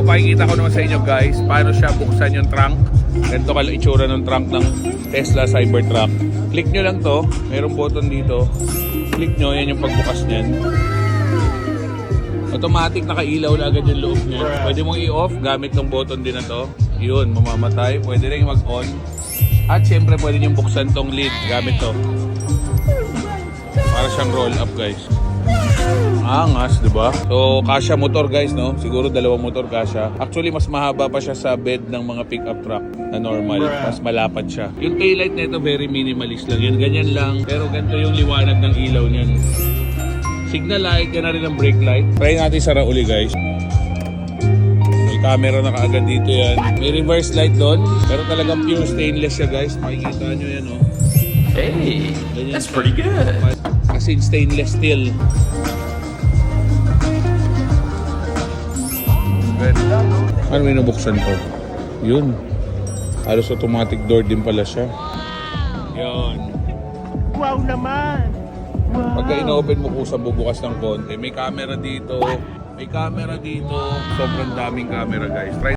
pakikita ko naman sa inyo guys paano siya buksan yung trunk. Ganito ka itsura ng trunk ng Tesla Cybertruck. Click nyo lang to, mayroong button dito. Click nyo, yan yung pagbukas nyan. Automatic nakailaw na agad yung loob niya. Pwede mong i-off gamit ng button din na to. Yun, mamamatay. Pwede rin mag-on. At syempre pwede nyo buksan tong lid gamit to. Para siyang roll up guys. Angas, di ba? So, kasya motor guys, no? Siguro dalawang motor kasya. Actually, mas mahaba pa siya sa bed ng mga pickup truck na normal. Mas malapad siya. Yung taillight nito very minimalist lang. Yan, ganyan lang. Pero ganito yung liwanag ng ilaw niyan. Signal light, yan na rin ang brake light. Try natin sara uli guys. May camera na kaagad dito yan. May reverse light doon. Pero talagang pure stainless siya guys. Makikita nyo yan, oh. Hey, Ganyan that's siya. pretty good. Kasi stainless steel. Ano may nabuksan ko? Yun. Halos automatic door din pala siya. Yun. Wow naman! Wow! Pagka ina-open mo kusang bubukas ng konti, may camera dito. May camera dito. Sobrang daming camera guys. Try